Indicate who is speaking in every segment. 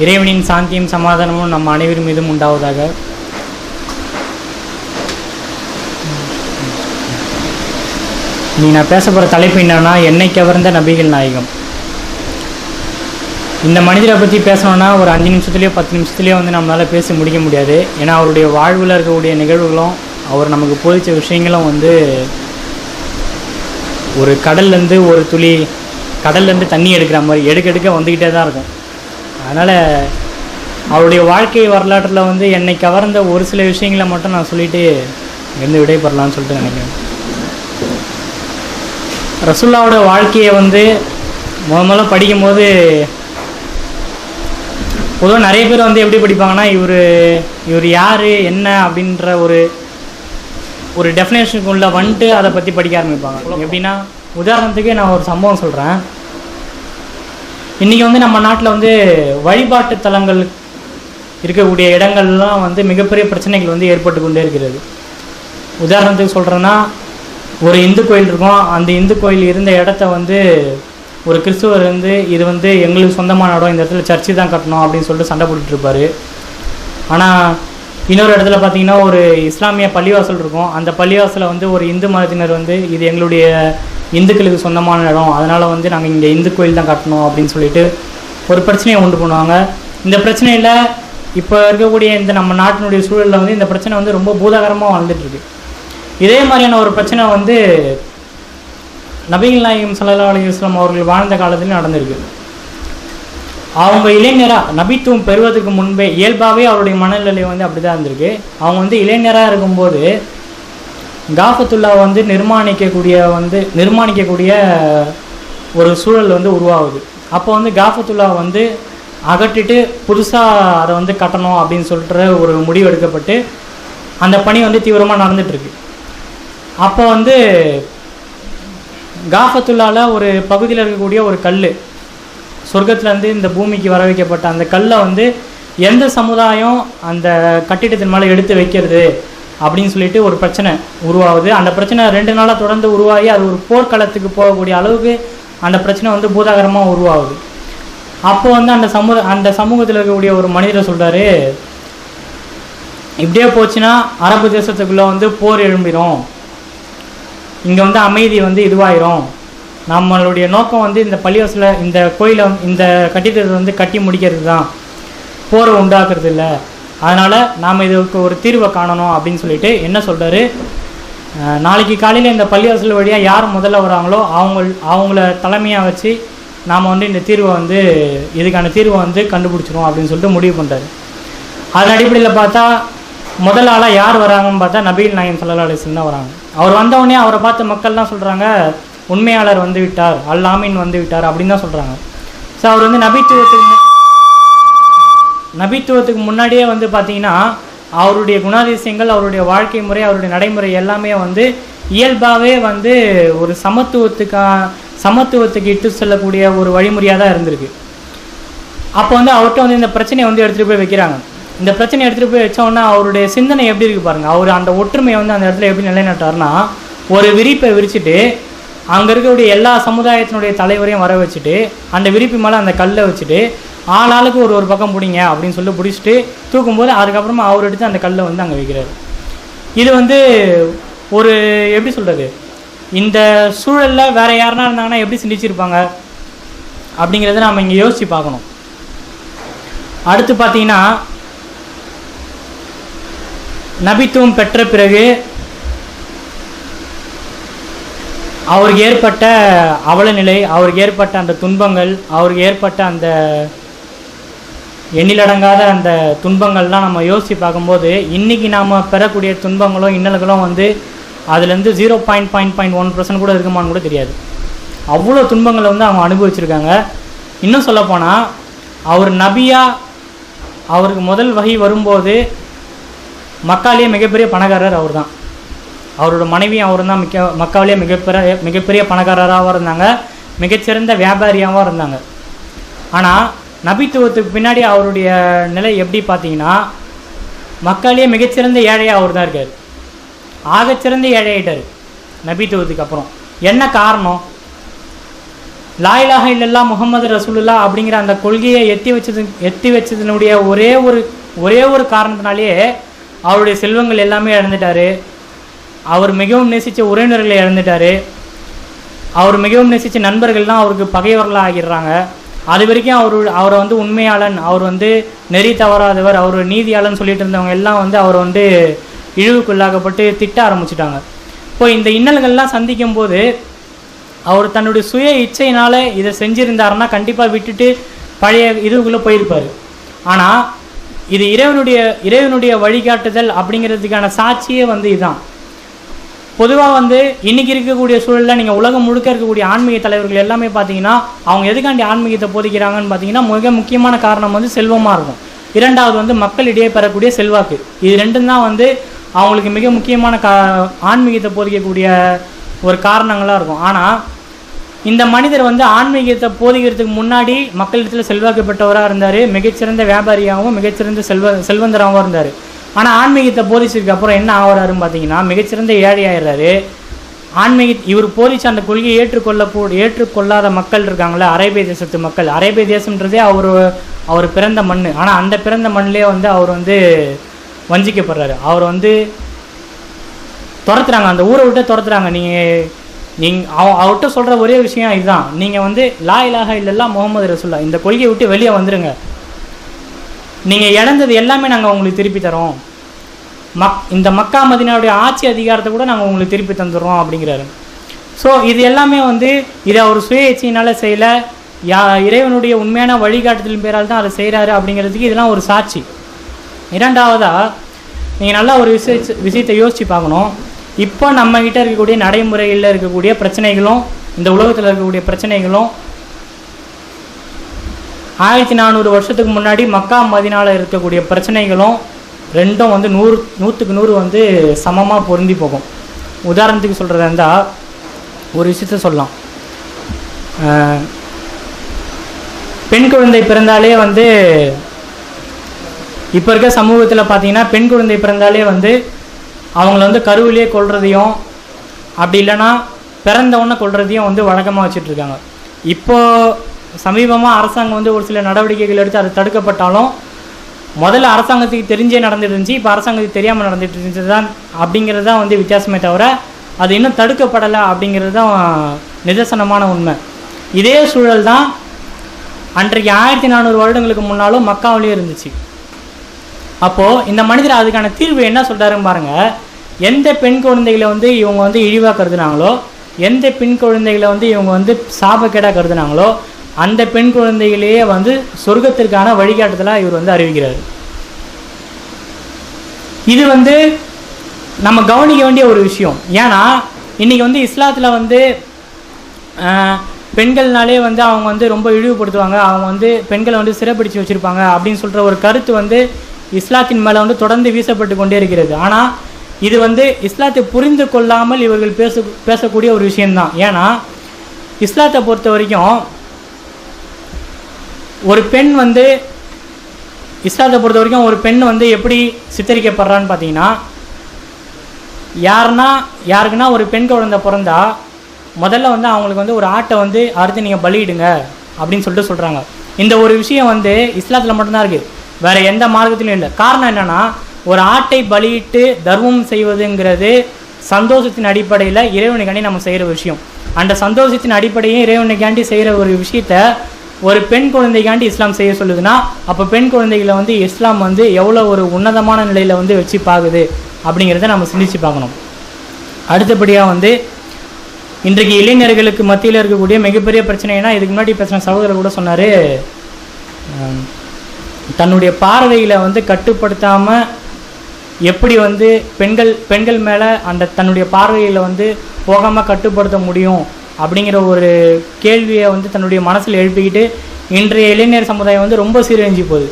Speaker 1: இறைவனின் சாந்தியும் சமாதானமும் நம் அனைவரும் மீதும் உண்டாவதாக. நான் பேச போகிற தலைப்பு என்னன்னா, என்னை கவர்ந்த நபிகள் நாயகம். இந்த மனிதரை பற்றி பேசணுன்னா ஒரு 5 நிமிஷத்துலேயோ 10 நிமிஷத்துலேயோ நம்மளால் பேசி முடிக்க முடியாது. ஏன்னா அவருடைய வாழ்வில் இருக்கக்கூடிய நிகழ்வுகளும் அவர் நமக்கு போதிச்ச விஷயங்களும் ஒரு கடல்லேருந்து ஒரு துளி கடல்லேருந்து தண்ணி எடுக்கிற மாதிரி எடுக்க வந்துக்கிட்டே தான் இருக்கும். அதனால் அவருடைய வாழ்க்கை வரலாற்றில் என்னை கவர்ந்த ஒரு சில விஷயங்களை மட்டும் நான் சொல்லிவிட்டு இருந்து விடைபெறலான்னு சொல்லிட்டு நினைக்கிறேன். ரசூல்லாவோட வாழ்க்கையை முதல்ல படிக்கும்போது பொதுவாக நிறைய பேர் எப்படி படிப்பாங்கன்னா, இவர் யார் என்ன அப்படின்ற ஒரு டெஃபினேஷனுக்குள்ளே அதை பற்றி படிக்க ஆரம்பிப்பாங்க. எப்படின்னா, உதாரணத்துக்கு நான் ஒரு சம்பவம் சொல்கிறேன். இன்றைக்கி நம்ம நாட்டில் வழிபாட்டு தலங்கள் இருக்கக்கூடிய இடங்கள்லாம் மிகப்பெரிய பிரச்சனைகள் ஏற்பட்டு கொண்டே இருக்கிறது. உதாரணத்துக்கு சொல்கிறேன்னா, ஒரு இந்து கோயில் இருக்கும். அந்த இந்து கோயில் இருந்த இடத்த ஒரு கிறிஸ்துவர் இது எங்களுக்கு சொந்தமான இடம், இந்த இடத்துல சர்ச்சு தான் கட்டணும் அப்படின்னு சொல்லிட்டு சண்டை போட்டுட்ருப்பார். ஆனால் இன்னொரு இடத்துல பார்த்திங்கன்னா ஒரு இஸ்லாமிய பள்ளிவாசல் இருக்கும். அந்த பள்ளிவாசலை ஒரு இந்து மதத்தினர் இது எங்களுடைய இந்துக்களுக்கு சொந்தமான இடம், அதனால் நாங்கள் இங்கே இந்து கோயில் தான் கட்டணும் அப்படின்னு சொல்லிட்டு ஒரு பிரச்சனையை உண்டு பண்ணுவாங்க. இந்த பிரச்சனையில் இப்போ இருக்கக்கூடிய இந்த நம்ம நாட்டினுடைய சூழலில் இந்த பிரச்சனை ரொம்ப பூதாகரமாக வாழ்ந்துட்டுருக்கு. இதே மாதிரியான ஒரு பிரச்சனை நபிகள் நாயகம் ஸல்லல்லாஹு அலைஹி வஸல்லம் அவர்கள் வாழ்ந்த காலத்தில் நடந்திருக்கு. அவங்க இளைஞராக நபித்துவம் பெறுவதற்கு முன்பே இயல்பாகவே அவருடைய மனநிலை அப்படி தான் இருந்திருக்கு. அவங்க இளைஞராக இருக்கும்போது காஃபத்துல்லா நிர்மாணிக்கக்கூடிய ஒரு சூழல் உருவாகுது. அப்போ காஃபத்துல்லா அகற்றிட்டு புதுசாக அதை கட்டணும் அப்படின்னு சொல்கிற ஒரு முடிவு எடுக்கப்பட்டு அந்த பணி தீவிரமாக நடந்துகிட்ருக்கு. அப்போ காஃபத்துல்லாவில் ஒரு பகுதியில் இருக்கக்கூடிய ஒரு கல், சொர்க்கத்துலேருந்து இந்த பூமிக்கு வர வைக்கப்பட்ட அந்த கல்லை எந்த சமுதாயம் அந்த கட்டிடத்தின் மேலே எடுத்து வைக்கிறது அப்படின்னு சொல்லிட்டு ஒரு பிரச்சனை உருவாகுது. அந்த பிரச்சனை 2 நாளாக தொடர்ந்து உருவாகி அது ஒரு போர்க்களத்துக்கு போகக்கூடிய அளவுக்கு அந்த பிரச்சனை பூதாகரமாக உருவாகுது. அப்போ அந்த சமூகத்தில் இருக்கக்கூடிய ஒரு மனிதரை சொல்கிறாரு, இப்படியே போச்சுன்னா அரபு தேசத்துக்குள்ளே போர் எழும்பிடும், இங்கே அமைதி இதுவாயிரும், நம்மளுடைய நோக்கம் இந்த பள்ளிவாசலில் இந்த கோயிலை இந்த கட்டிடத்தை கட்டி முடிக்கிறது தான், போரை உண்டாக்குறது இல்லை, அதனால் நாம் இதுக்கு ஒரு தீர்வை காணணும் அப்படின்னு சொல்லிட்டு என்ன சொல்கிறாரு, நாளைக்கு காலையில் இந்த பள்ளிவாசல் வழியாக யார் முதல்ல வராங்களோ அவங்கள தலைமையாக வச்சு நாம் இந்த தீர்வை இதுக்கான தீர்வை கண்டுபிடிச்சிரும் அப்படின்னு சொல்லிட்டு முடிவு பண்ணுறாரு. அதன் அடிப்படையில் பார்த்தா முதல் ஆளாக யார் வராங்கன்னு பார்த்தா நபிகள் நாயகம் ஸல்லல்லாஹு அலைஹி வஸல்லம் தான் வராங்க. அவர் வந்தவுடனே அவரை பார்த்து மக்கள்லாம் சொல்கிறாங்க, உண்மையாளர் விட்டார், அல்லாமீன் விட்டார் அப்படின்னு தான் சொல்கிறாங்க. ஸோ அவர் நபித்துவத்துக்கு முன்னாடியே பார்த்தீங்கன்னா அவருடைய குணாதிசயங்கள், அவருடைய வாழ்க்கை முறை, அவருடைய நடைமுறை எல்லாமே இயல்பாகவே ஒரு சமத்துவத்துக்கு இட்டு செல்லக்கூடிய ஒரு வழிமுறையாக தான் இருந்திருக்கு. அப்போ அவர்கிட்ட இந்த பிரச்சனையை எடுத்துகிட்டு போய் வைக்கிறாங்க. இந்த பிரச்சனையை எடுத்துகிட்டு போய் வச்சோன்னா அவருடைய சிந்தனை எப்படி இருக்குது பாருங்கள். அவர் அந்த ஒற்றுமையை அந்த இடத்துல எப்படி நிலைநாட்டார்னா, ஒரு விரிப்பை விரிச்சுட்டு அங்கே இருக்கக்கூடிய எல்லா சமுதாயத்தினுடைய தலைவரையும் வர வச்சுட்டு அந்த விரிப்பு மேலே அந்த கல்லை வச்சுட்டு ஆளாளுக்கு ஒரு பக்கம் பிடிங்க அப்படின்னு சொல்லி பிடிச்சிட்டு தூக்கும்போது அதுக்கப்புறமா அவர் எடுத்து அந்த கல்லை அங்கே வைக்கிறார். இது ஒரு எப்படி சொல்கிறது, இந்த சூழலில் வேறு யாருனா இருந்தாங்கன்னா எப்படி சிந்திச்சிருப்பாங்க அப்படிங்கிறத நாம் இங்கே யோசித்து பார்க்கணும். அடுத்து பார்த்தீங்கன்னா, நபித்துவம் பெற்ற பிறகு அவருக்கு ஏற்பட்ட அவலநிலை, அவருக்கு ஏற்பட்ட அந்த துன்பங்கள், அவருக்கு ஏற்பட்ட அந்த எண்ணிலடங்காத அந்த துன்பங்கள்லாம் நம்ம யோசித்து பார்க்கும்போது இன்றைக்கி நாம் பெறக்கூடிய துன்பங்களும் இன்னல்களும் அதுலேருந்து 0.1% கூட இருக்குமான்னு கூட தெரியாது. அவ்வளோ துன்பங்களை அவங்க அனுபவிச்சிருக்காங்க. இன்னும் சொல்லப்போனால் அவர் நபியாக அவருக்கு முதல் வகை வரும்போது மக்காலேயே மிகப்பெரிய பணக்காரர் அவர் தான். அவரோட மனைவியும் அவர் தான் மக்காவிலேயே மிகப்பெரிய பணக்காரராகவும் இருந்தாங்க, மிகச்சிறந்த வியாபாரியாகவும் இருந்தாங்க. ஆனால் நபித்துவத்துக்கு பின்னாடி அவருடைய நிலை எப்படி பார்த்தீங்கன்னா, மக்காலேயே மிகச்சிறந்த ஏழையாக அவர் தான் இருக்கார். ஆகச்சிறந்த ஏழையாயிட்டார் நபித்துவத்துக்கு அப்புறம். என்ன காரணம்? லா இலாஹ இல்லல்லாஹ் முஹம்மது ரசூலுல்லாஹ் அப்படிங்கிற அந்த கொள்கையை எத்தி வச்சதுனுடைய ஒரே ஒரு காரணத்தினாலேயே அவருடைய செல்வங்கள் எல்லாமே இழந்துட்டார். அவர் மிகவும் நேசித்த உறவினர்களை இழந்துட்டார். அவர் மிகவும் நேசித்த நண்பர்கள்லாம் அவருக்கு பகைவர்களாக ஆகிடுறாங்க. அது வரைக்கும் அவரை வந்து உண்மையாளன், அவர் வந்து நெறி தவறாதவர், அவர் நீதியாளன் சொல்லிட்டு இருந்தவங்க எல்லாம் வந்து அவர் வந்து இழிவுக்குள்ளாகப்பட்டு திட்ட ஆரம்பிச்சிட்டாங்க. இப்போ இந்த இன்னல்கள்லாம் சந்திக்கும் போது அவர் தன்னுடைய சுய இச்சையினால் இதை செஞ்சுருந்தாருன்னா கண்டிப்பாக விட்டுட்டு பழைய இதுக்குள்ளே போயிருப்பார். ஆனால் இது இறைவனுடைய வழிகாட்டுதல் அப்படிங்கிறதுக்கான சாட்சியே வந்து இதுதான். பொதுவாக வந்து இன்றைக்கி இருக்கக்கூடிய சூழலில் நீங்கள் உலகம் முழுக்க இருக்கக்கூடிய ஆன்மீக தலைவர்கள் எல்லாமே பார்த்தீங்கன்னா அவங்க எதுக்காண்டி ஆன்மீகத்தை போதிக்கிறாங்கன்னு பார்த்தீங்கன்னா மிக முக்கியமான காரணம் வந்து செல்வமாக இருக்கும். இரண்டாவது வந்து மக்களிடையே பெறக்கூடிய செல்வாக்கு. இது ரெண்டும் தான் வந்து அவங்களுக்கு மிக முக்கியமான ஆன்மீகத்தை போதிக்கக்கூடிய ஒரு காரணங்களாக இருக்கும். ஆனால் இந்த மனிதர் வந்து ஆன்மீகத்தை போதிக்கிறதுக்கு முன்னாடி மக்களிடத்தில் செல்வாக்கு பெற்றவராக இருந்தார், மிகச்சிறந்த வியாபாரியாகவும் மிகச்சிறந்த செல்வந்தராகவும் இருந்தார். ஆனால் ஆன்மீகத்தை போதிச்சதுக்கு அப்புறம் என்ன ஆகிறாருன்னு பார்த்தீங்கன்னா மிகச்சிறந்த ஏழையாகிறாரு. இவர் போதிச்ச அந்த கொள்கையை ஏற்றுக்கொள்ளாத மக்கள் இருக்காங்களே, அரேபிய தேசத்து மக்கள். அரேபிய தேசம்ன்றதே அவர் பிறந்த மண். ஆனால் அந்த பிறந்த மண்ணிலே வந்து அவர் வந்து வஞ்சிக்கப்படுறாரு. அவர் வந்து துரத்துறாங்க, அந்த ஊரை விட்டு துரத்துறாங்க. நீங்கள் அவர்கிட்ட சொல்கிற ஒரே விஷயம் இதுதான், நீங்கள் வந்து லா இலாஹ இல்லல்லாஹ் முஹம்மது ரசூலுல்லாஹ் இந்த கொள்கையை விட்டு வெளியே வந்துடுங்க, நீங்கள் இழந்தது எல்லாமே நாங்கள் உங்களுக்கு திருப்பி தரோம், இந்த மக்கா மதீனாவுடைய ஆட்சி அதிகாரத்தை கூட நாங்கள் உங்களுக்கு திருப்பி தந்துடுறோம் அப்படிங்கிறாரு. ஸோ இது எல்லாமே வந்து இதை அவர் சுய இச்சையினால் செய்யலை, இறைவனுடைய உண்மையான வழிகாட்டுதலின் பேரால் தான் அதை செய்கிறாரு அப்படிங்கிறதுக்கு இதெல்லாம் ஒரு சாட்சி. இரண்டாவதாக நீங்கள் நல்லா ஒரு விஷயத்தை யோசித்து பார்க்கணும். இப்போ நம்மக்கிட்ட இருக்கக்கூடிய நடைமுறையில் இருக்கக்கூடிய பிரச்சனைகளும் இந்த உலகத்தில் இருக்கக்கூடிய பிரச்சனைகளும் 1400 வருஷத்துக்கு முன்னாடி மக்கா மதீனாவில் இருக்கக்கூடிய பிரச்சனைகளும் ரெண்டும் வந்து 100க்கு 100 வந்து சமமாக பொருந்தி போகும். உதாரணத்துக்கு சொல்கிறதா இருந்தால் ஒரு விஷயத்த சொல்லலாம். பெண் குழந்தை பிறந்தாலே வந்து இப்போ இருக்க சமூகத்தில் பார்த்தீங்கன்னா பெண் குழந்தை பிறந்தாலே வந்து அவங்கள வந்து கருவிலே கொல்றதையும் அப்படி இல்லைன்னா பிறந்தவொன்னே கொல்றதையும் வந்து வழக்கமாக வச்சுட்ருக்காங்க. இப்போது சமீபமாக அரசாங்கம் வந்து ஒரு சில நடவடிக்கைகள் எடுத்து அது தடுக்கப்பட்டாலும் முதல்ல அரசாங்கத்துக்கு தெரிஞ்சே நடந்துட்டு இருந்துச்சு, இப்போ அரசாங்கத்துக்கு தெரியாமல் நடந்துட்டு இருந்துச்சு தான் அப்படிங்கிறது தான் வந்து வித்தியாசமே தவிர அது இன்னும் தடுக்கப்படலை அப்படிங்கிறது தான் நிதர்சனமான உண்மை. இதே சூழல் தான் அன்றைக்கு 1400 வருடங்களுக்கு முன்னாலும் மக்காவிலேயே இருந்துச்சு. அப்போது இந்த மனிதர் அதுக்கான தீர்வு என்ன சொல்கிறாருன்னு பாருங்கள். எந்த பெண் குழந்தைகளை வந்து இவங்க வந்து இழிவாக கருதுனாங்களோ, எந்த பெண் குழந்தைகளை வந்து இவங்க வந்து சாபக்கேடாக கருதுனாங்களோ அந்த பெண் குழந்தைகளையே வந்து சொர்க்கத்திற்கான வழிகாட்டுதலாக இவர் வந்து அறிவிக்கிறார். இது வந்து நம்ம கவனிக்க வேண்டிய ஒரு விஷயம். ஏன்னா இன்றைக்கி வந்து இஸ்லாத்தில் வந்து பெண்கள்னாலே வந்து அவங்க வந்து ரொம்ப இழிவுபடுத்துவாங்க, அவங்க வந்து பெண்களை வந்து சிறைப்பிடிச்சு வச்சுருப்பாங்க அப்படின்னு சொல்கிற ஒரு கருத்து வந்து இஸ்லாத்தின் மேலே வந்து தொடர்ந்து வீசப்பட்டு கொண்டே இருக்கிறது. ஆனால் இது வந்து இஸ்லாத்தை புரிந்து கொள்ளாமல் இவர்கள் பேசக்கூடிய ஒரு விஷயம்தான். ஏன்னா இஸ்லாத்தை பொறுத்த வரைக்கும் ஒரு பெண் வந்து எப்படி சித்தரிக்கப்படுறான்னு பார்த்தீங்கன்னா, யாருக்குன்னா ஒரு பெண் குழந்தை பிறந்தா முதல்ல வந்து அவங்களுக்கு வந்து ஒரு ஆட்டை வந்து அறுத்து நீங்கள் பலியிடுங்க அப்படின்னு சொல்கிறாங்க. இந்த ஒரு விஷயம் வந்து இஸ்லாத்தில் மட்டும்தான் இருக்குது, வேறு எந்த மார்க்கத்திலும் இல்லை. காரணம் என்னென்னா, ஒரு ஆட்டை பலியிட்டு தர்மம் செய்வதுங்கிறது சந்தோஷத்தின் அடிப்படையில் இறைவனுக்காண்டி நம்ம செய்கிற விஷயம். அந்த சந்தோஷத்தின் அடிப்படையும் இறைவனுக்காண்டி செய்கிற ஒரு விஷயத்த ஒரு பெண் குழந்தைக்காண்டி இஸ்லாம் செய்ய சொல்லுதுன்னா, அப்போ பெண் குழந்தைகளை வந்து இஸ்லாம் வந்து எவ்வளோ ஒரு உன்னதமான நிலையில் வந்து வச்சு பார்க்குது அப்படிங்கிறத நம்ம சிந்திச்சு பார்க்கணும். அடுத்தபடியாக வந்து இன்றைக்கு இளைஞர்களுக்கு மத்தியில் இருக்கக்கூடிய மிகப்பெரிய பிரச்சனைனா, இதுக்கு முன்னாடி பேசின சகோதரர் கூட சொன்னார், தன்னுடைய பார்வைகளை வந்து கட்டுப்படுத்தாமல் எப்படி வந்து பெண்கள் மேலே அந்த தன்னுடைய பார்வைகளை வந்து போகாமல் கட்டுப்படுத்த முடியும் அப்படிங்கிற ஒரு கேள்வியை வந்து தன்னுடைய மனசில் எழுப்பிக்கிட்டு இன்றைய இளைஞர் சமுதாயம் வந்து ரொம்ப சீரழிஞ்சு போகுது.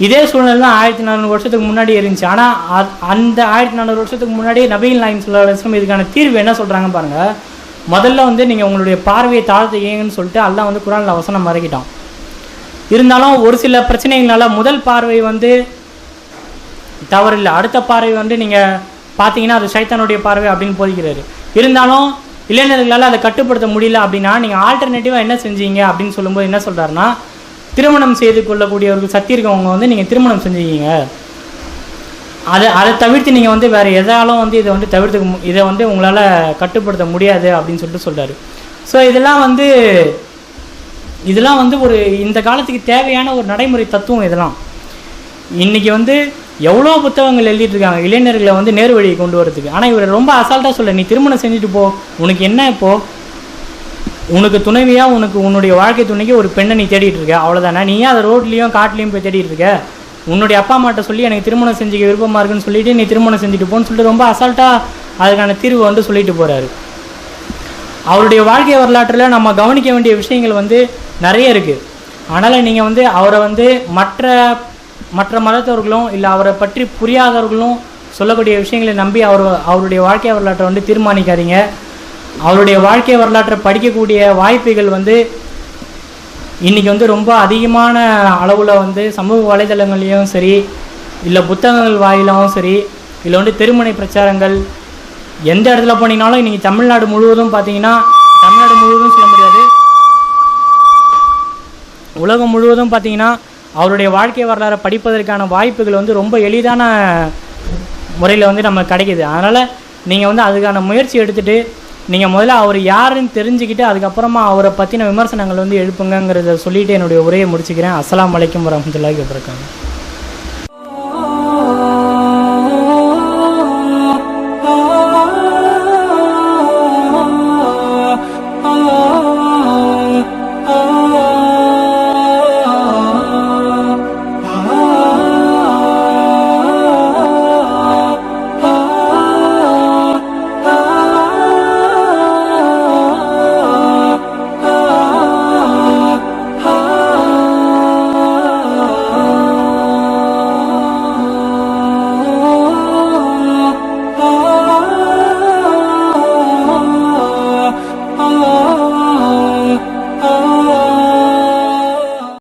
Speaker 1: இதே சூழ்நிலை தான் 1400 வருஷத்துக்கு முன்னாடி இருந்துச்சு. ஆனால் அந்த 1400 வருஷத்துக்கு முன்னாடி நபிகள் நாயகம் ஸல்லல்லாஹு அலைஹி வஸல்லம் இதுக்கான தீர்வு என்ன சொல்கிறாங்க பாருங்கள். முதல்ல வந்து நீங்கள் உங்களுடைய பார்வையை தாழ்த்து ஏங்கன்னு சொல்லிட்டு அல்லாஹ் வந்து குர்ஆனில் வசனம் மறைக்கிட்டான். இருந்தாலும் ஒரு சில பிரச்சனைகளால் முதல் பார்வை வந்து தவறில்லை, அடுத்த பார்வை வந்து நீங்கள் பார்த்தீங்கன்னா அது சைத்தானுடைய பார்வை அப்படின்னு போதிக்கிறாரு. இருந்தாலும் இளைஞர்களால் அதை கட்டுப்படுத்த முடியல அப்படின்னா நீங்கள் ஆல்டர்னேட்டிவாக என்ன செஞ்சீங்க அப்படின்னு சொல்லும்போது என்ன சொல்கிறாருன்னா, திருமணம் செய்து கொள்ளக்கூடியவர்கள் சக்தி இருக்கவங்க வந்து நீங்கள் திருமணம் செஞ்சுக்கிங்க, அதை தவிர்த்து நீங்கள் வந்து வேறு எதாலும் வந்து இதை வந்து இதை வந்து உங்களால் கட்டுப்படுத்த முடியாது அப்படின்னு சொல்லிட்டு சொல்கிறாரு. ஸோ இதெல்லாம் வந்து ஒரு இந்த காலத்துக்கு தேவையான ஒரு நடைமுறை தத்துவம். இதெல்லாம் இன்றைக்கி வந்து எவ்வளோ புத்தகங்கள் எழுதிட்டு இருக்காங்க இளைஞர்களை வந்து நேரு வழியை கொண்டு வரதுக்கு. ஆனால் இவர் ரொம்ப அசால்ட்டாக சொல்ல, நீ திருமணம் செஞ்சுட்டு போ, உனக்கு என்ன இப்போது, உனக்கு துணைவியாக உன்னுடைய வாழ்க்கை துணைக்கு ஒரு பெண்ணை நீ தேடிட்டு இருக்க, அவ்வளோதானே. நீ ஏன் அதை ரோட்லேயும் காட்டிலையும் போய் தேடிட்டு இருக்க, உன்னுடைய அப்பா அம்மாட்ட சொல்லி எனக்கு திருமணம் செஞ்சுக்க விருப்பமாக இருக்குன்னு சொல்லிவிட்டு நீ திருமணம் செஞ்சுட்டு போன்னு சொல்லிட்டு ரொம்ப அசால்ட்டாக அதுக்கான தீர்வு வந்து சொல்லிட்டு போகிறாரு. அவருடைய வாழ்க்கை வரலாற்றில் நம்ம கவனிக்க வேண்டிய விஷயங்கள் வந்து நிறைய இருக்குது. அதனால் நீங்கள் வந்து அவரை வந்து மற்ற மதத்தவர்களும் இல்லை அவரை பற்றி புரியாதவர்களும் சொல்லக்கூடிய விஷயங்களை நம்பி அவருடைய வாழ்க்கை வரலாற்றை வந்து தீர்மானிக்காதீங்க. அவருடைய வாழ்க்கை வரலாற்றை படிக்கக்கூடிய வாய்ப்புகள் வந்து இன்றைக்கி வந்து ரொம்ப அதிகமான அளவில் வந்து சமூக வலைதளங்கள்லேயும் சரி, இல்லை புத்தகங்கள் வாயிலாகவும் சரி, இல்லை வந்து தெருமுனை பிரச்சாரங்கள், எந்த இடத்துல போனீங்கனாலும் இன்றைக்கி தமிழ்நாடு முழுவதும் பார்த்தீங்கன்னா, தமிழ்நாடு முழுவதும் சொல்ல முடியாது, உலகம் முழுவதும் பார்த்தீங்கன்னா அவருடைய வாழ்க்கை வரலாறை படிப்பதற்கான வாய்ப்புகள் வந்து ரொம்ப எளிதான முறையில் வந்து நம்ம கிடைக்கிது. அதனால் நீங்கள் வந்து அதுக்கான முயற்சி எடுத்துகிட்டு நீங்கள் முதல்ல அவர் யாருன்னு தெரிஞ்சுக்கிட்டு அதுக்கப்புறமா அவரை பற்றின விமர்சனங்கள் வந்து எழுப்புங்கிறத சொல்லிவிட்டு என்னுடைய உரையை முடிச்சுக்கிறேன். அஸ்ஸலாமு அலைக்கும் வரஹ்மத்துல்லாஹி வபரகாத்துஹு.